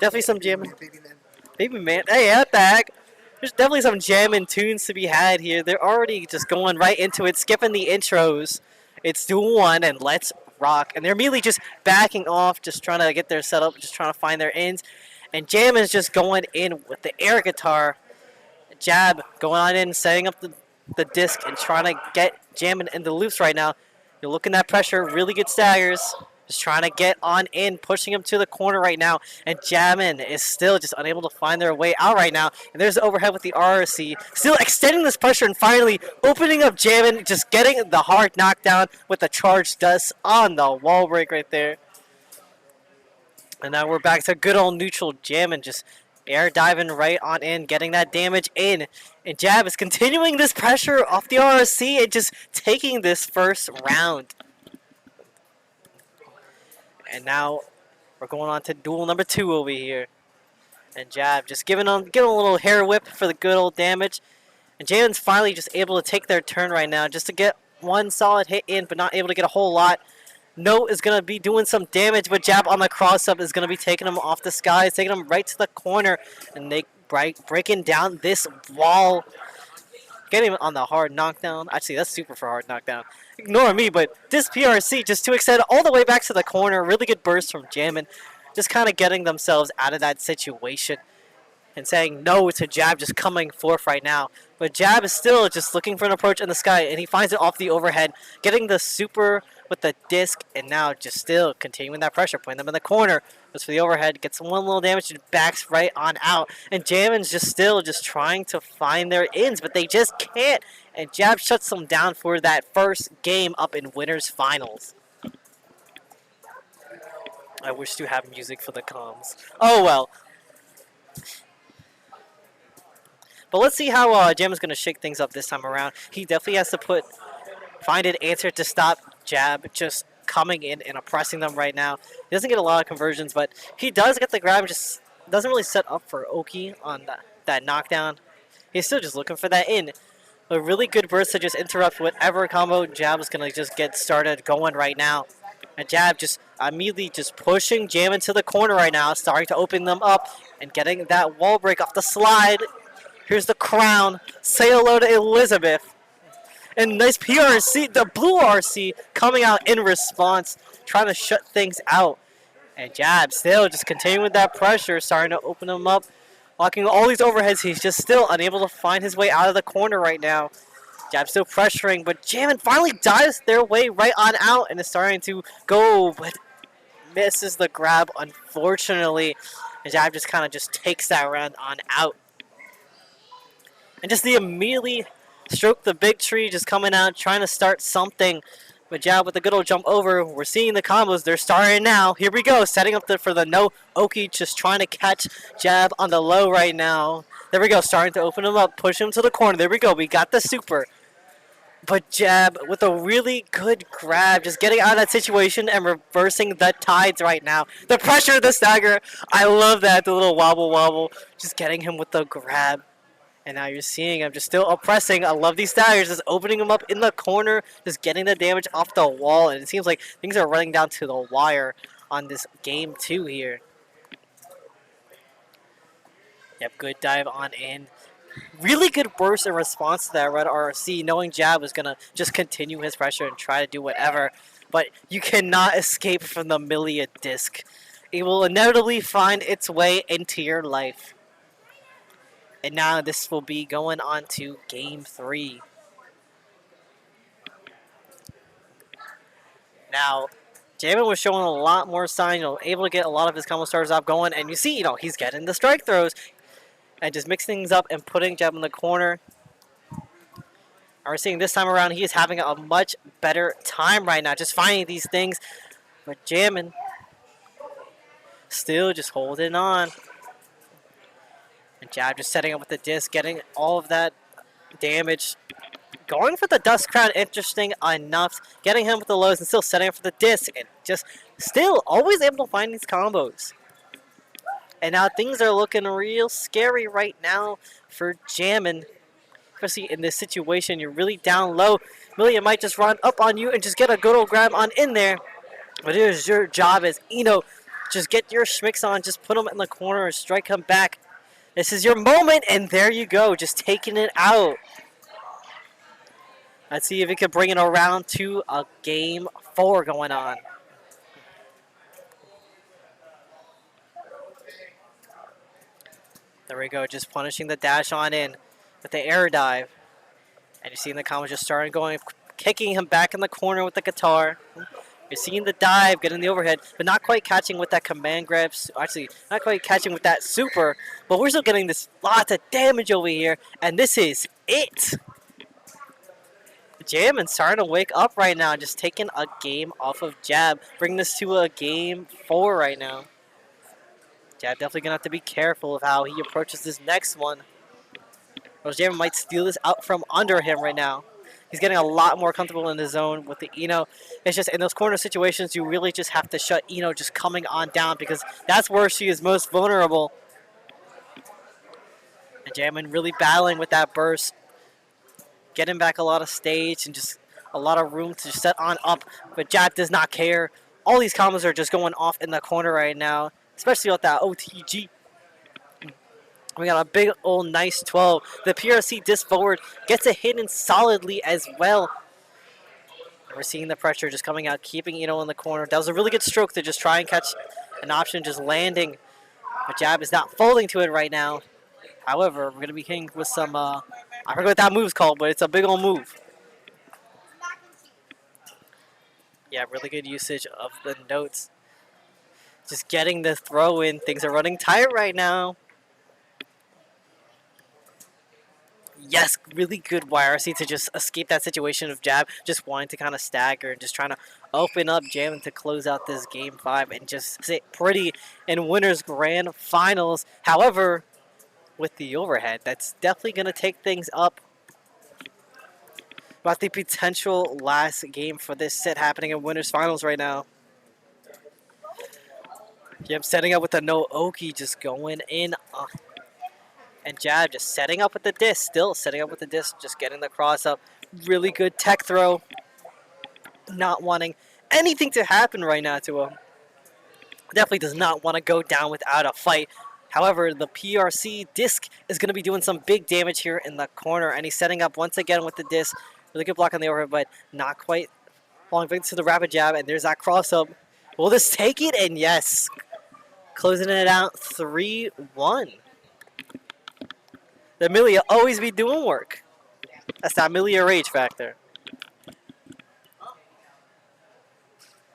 Definitely some Jammin. Baby man. Hey, what the heck? There's definitely some Jammin tunes to be had here. They're already just going right into it, skipping the intros. It's duel one and let's rock. And they're immediately just backing off, just trying to get their setup, just trying to find their ends. And Jammin's just going in with the air guitar. Jab going on in, setting up the disc and trying to get Jammin in the loops right now. You're looking at pressure, really good staggers. Just trying to get on in, pushing him to the corner right now. And Jammin is still just unable to find their way out right now. And there's the overhead with the RRC. Still extending this pressure and finally opening up Jammin, just getting the hard knockdown with the charged dust on the wall break right there. And now we're back to good old neutral Jammin, just air diving right on in, getting that damage in. And Jab is continuing this pressure off the RRC and just taking this first round. And now we're going on to duel number 2 over here. And Jab just giving a little hair whip for the good old damage. And Jalen's finally just able to take their turn right now just to get one solid hit in, but not able to get a whole lot. Note is going to be doing some damage, but Jab on the cross-up is going to be taking him off the skies, taking him right to the corner, and they breaking down this wall. Getting him on the hard knockdown. Actually, that's super for hard knockdown. Ignore me, but this PRC just to extend all the way back to the corner. Really good burst from Jammin. Just kind of getting themselves out of that situation and saying no to Jab just coming forth right now. But Jab is still just looking for an approach in the sky, and he finds it off the overhead, getting the super with the disc, and now just still continuing that pressure, putting them in the corner. Goes for the overhead, gets one little damage, and backs right on out. And Jammin's just still just trying to find their ends, but they just can't. And Jab shuts them down for that first game up in winners finals. I wish to have music for the comms. Oh well. But let's see how Jam is going to shake things up this time around. He definitely has to find an answer to stop Jab just coming in and oppressing them right now. He doesn't get a lot of conversions, but he does get the grab. Just doesn't really set up for Oki on that knockdown. He's still just looking for that in. A really good burst to just interrupt whatever combo Jab is going to just get started going right now. And Jab just immediately just pushing Jam into the corner right now, starting to open them up and getting that wall break off the slide. Here's the crown. Say hello to Elizabeth. And nice PRC, the blue RC coming out in response, trying to shut things out. And Jab still just continuing with that pressure, starting to open him up, blocking all these overheads. He's just still unable to find his way out of the corner right now. Jab still pressuring, but Jammin finally dives their way right on out and is starting to go, but misses the grab, unfortunately. And Jab just kind of just takes that round on out. And just the immediately stroke the big tree, just coming out, trying to start something. But Jab with a good old jump over. We're seeing the combos. They're starting now. Here we go. Setting up for the no Oki. Just trying to catch Jab on the low right now. There we go. Starting to open him up. Push him to the corner. There we go. We got the super. But Jab with a really good grab. Just getting out of that situation and reversing the tides right now. The pressure, the stagger. I love that. The little wobble wobble. Just getting him with the grab. And now you're seeing him just still oppressing. I love these staggers. Just opening him up in the corner. Just getting the damage off the wall. And it seems like things are running down to the wire on this game 2 here. Yep, good dive on in. Really good burst in response to that red RC. Knowing Jab was going to just continue his pressure and try to do whatever. But you cannot escape from the Millia disc. It will inevitably find its way into your life. And now this will be going on to game 3. Now, Jammin was showing a lot more signs, able to get a lot of his combo starters off going. And you see, he's getting the strike throws. And just mixing things up and putting Jab in the corner. And we're seeing this time around, he is having a much better time right now. Just finding these things. But Jammin still just holding on. And Jab just setting up with the disc, getting all of that damage. Going for the Dust Crown, interesting enough. Getting him with the lows and still setting up for the disc. And just still always able to find these combos. And now things are looking real scary right now for Jammin. Especially in this situation, you're really down low. Millia might just run up on you and just get a good old grab on in there. But here's your job as Just get your schmicks on. Just put him in the corner and strike him back. This is your moment, and there you go. Just taking it out. Let's see if we can bring it around to a game 4 going on. There we go. Just punishing the dash on in with the air dive. And you're seeing the comments just starting going, kicking him back in the corner with the guitar. You're seeing the dive, getting the overhead, but not quite catching with that command grabs. Actually, not quite catching with that super. But we're still getting this lots of damage over here. And this is it. Jammin starting to wake up right now. Just taking a game off of Jab. Bringing this to a game 4 right now. Jab definitely going to have to be careful of how he approaches this next one. Or Jammin might steal this out from under him right now. He's getting a lot more comfortable in the zone with the Eno. It's just in those corner situations, you really just have to shut Eno just coming on down because that's where she is most vulnerable. And Jammin really battling with that burst. Getting back a lot of stage and just a lot of room to set on up. But Jab does not care. All these combos are just going off in the corner right now, especially with that OTG. We got a big old nice 12. The PRC disc forward gets a hit in solidly as well. We're seeing the pressure just coming out, keeping Eno in the corner. That was a really good stroke to just try and catch an option, just landing. But Jab is not folding to it right now. However, we're going to be hitting with some, I forget what that move's called, but it's a big old move. Yeah, really good usage of the notes. Just getting the throw in. Things are running tight right now. Yes, really good YRC to just escape that situation of Jab, just wanting to kind of stagger and just trying to open up Jammin to close out this game 5 and just sit pretty in winners grand finals. However, with the overhead, that's definitely going to take things up. About the potential last game for this set happening in winners finals right now. Jam setting up with the no Oki, just going in. And Jab just setting up with the disc, still setting up with the disc, just getting the cross up. Really good tech throw. Not wanting anything to happen right now to him. Definitely does not want to go down without a fight. However, the PRC disc is going to be doing some big damage here in the corner. And he's setting up once again with the disc. Really good block on the overhead, but not quite falling victim to the rapid jab. And there's that cross up. Will this take it? And yes, closing it out 3-1. The Millia always be doing work. That's that Millia rage factor.